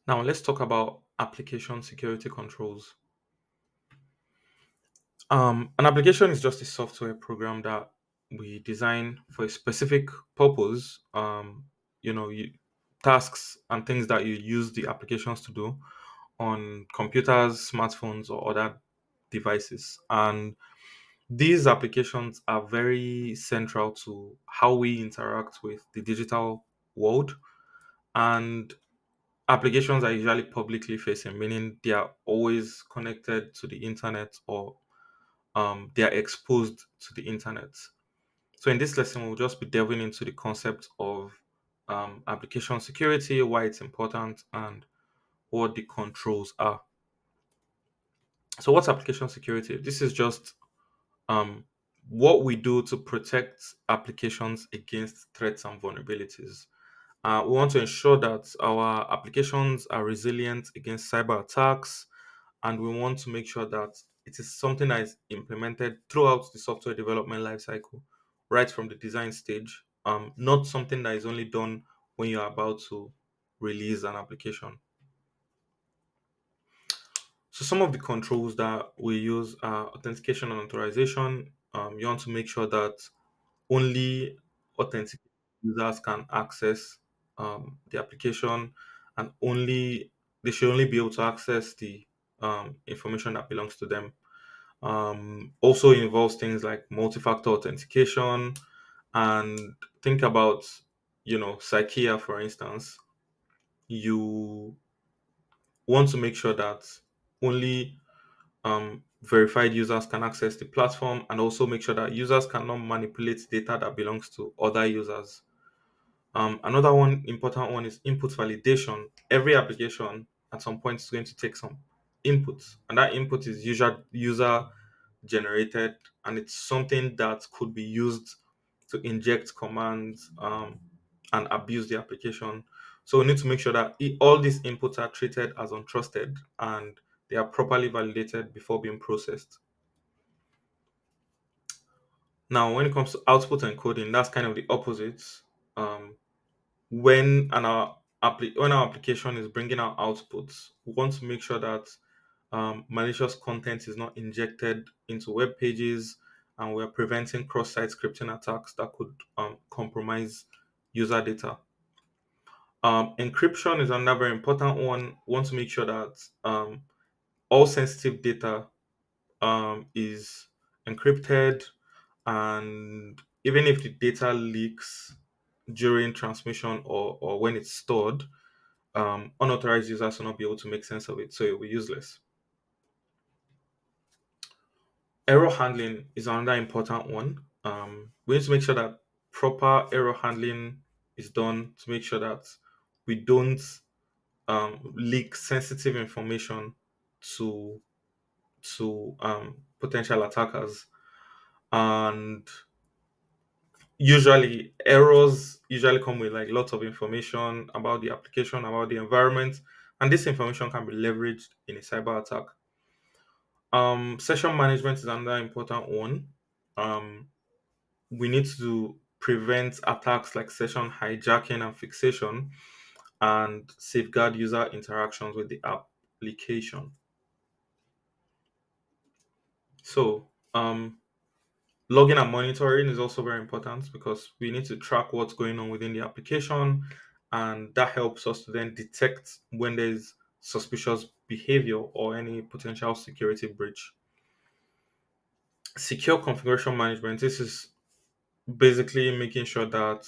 Now let's talk about application security controls. An application is just a software program that we design for a specific purpose. Tasks and things that you use the applications to do on computers, smartphones, or other devices. And these applications are very central to how we interact with the digital world. And applications are usually publicly facing, meaning they are always connected to the internet or they are exposed to the internet. So in this lesson, we'll just be delving into the concept of application security, why it's important, and what the controls are. So what's application security? This is just um, what we do to protect applications against threats and vulnerabilities. We want to ensure that our applications are resilient against cyber attacks, and we want to make sure that it is something that is implemented throughout the software development lifecycle, right from the design stage, not something that is only done when you're about to release an application. So some of the controls that we use are authentication and authorization. You want to make sure that only authentic users can access the application, and only they should only be able to access the information that belongs to them. Also involves things like multi-factor authentication, and think about Psychia, for instance. You want to make sure that only verified users can access the platform, and also make sure that users cannot manipulate data that belongs to other users. Another one important one is input validation. Every application at some point is going to take some inputs, and that input is user generated, and it's something that could be used to inject commands and abuse the application. So we need to make sure that all these inputs are treated as untrusted and they are properly validated before being processed. Now, when it comes to output encoding, that's kind of the opposite. Um, when our application is bringing out outputs, we want to make sure that malicious content is not injected into web pages, and we're preventing cross-site scripting attacks that could compromise user data. Encryption is another very important one. We want to make sure that all sensitive data is encrypted, and even if the data leaks during transmission or when it's stored, unauthorized users will not be able to make sense of it, so it will be useless. Error handling is another important one. We need to make sure that proper error handling is done to make sure that we don't leak sensitive information to potential attackers. And usually, errors usually come with like lots of information about the application, about the environment, and this information can be leveraged in a cyber attack. Session management is another important one. Um, we need to prevent attacks like session hijacking and fixation, and safeguard user interactions with the application. So, logging and monitoring is also very important because we need to track what's going on within the application, and that helps us to then detect when there's suspicious behavior or any potential security breach. Secure configuration management. This is basically making sure that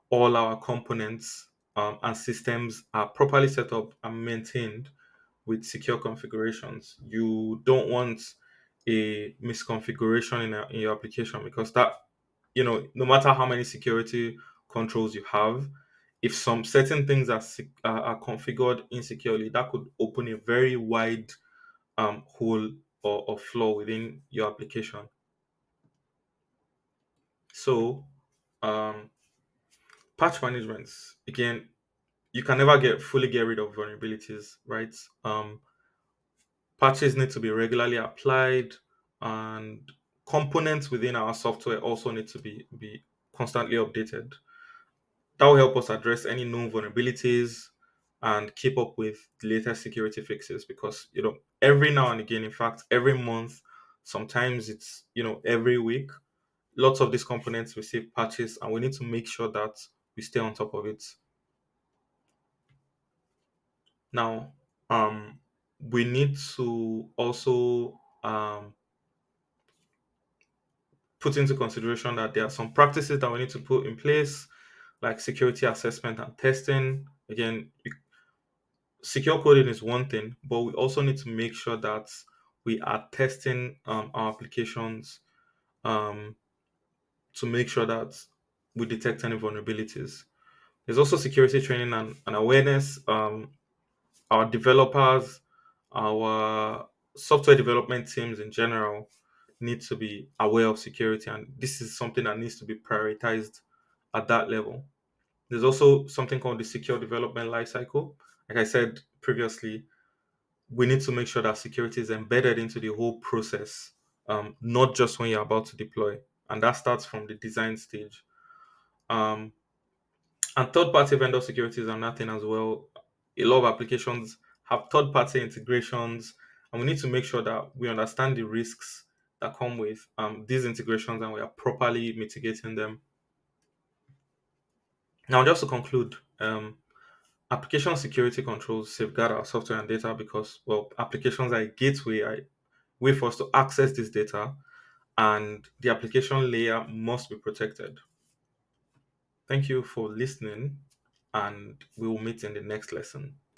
all our components and systems are properly set up and maintained with secure configurations. You don't want a misconfiguration in your application, because that, no matter how many security controls you have, if some certain things are configured insecurely, that could open a very wide hole or flaw within your application. So, um, patch management, again, you can never get rid of vulnerabilities, right? Patches need to be regularly applied, and components within our software also need to be constantly updated. That will help us address any known vulnerabilities, and keep up with the latest security fixes, because every now and again, in fact every month, sometimes it's every week, lots of these components receive patches, and we need to make sure that we stay on top of it. Now, we need to also put into consideration that there are some practices that we need to put in place, like security assessment and testing. Again, secure coding is one thing, but we also need to make sure that we are testing our applications, um, to make sure that we detect any vulnerabilities. There's also security training and awareness. Our developers, our software development teams in general need to be aware of security, and this is something that needs to be prioritized at that level. There's also something called the secure development lifecycle. Like I said previously, we need to make sure that security is embedded into the whole process, not just when you're about to deploy. And that starts from the design stage. Um, and third party vendor security is another thing as well. A lot of applications have third party integrations, and we need to make sure that we understand the risks that come with these integrations and we are properly mitigating them. Now, just to conclude, application security controls safeguard our software and data because, well, applications are a gateway, a way for us to access this data, and the application layer must be protected. Thank you for listening, and we will meet in the next lesson.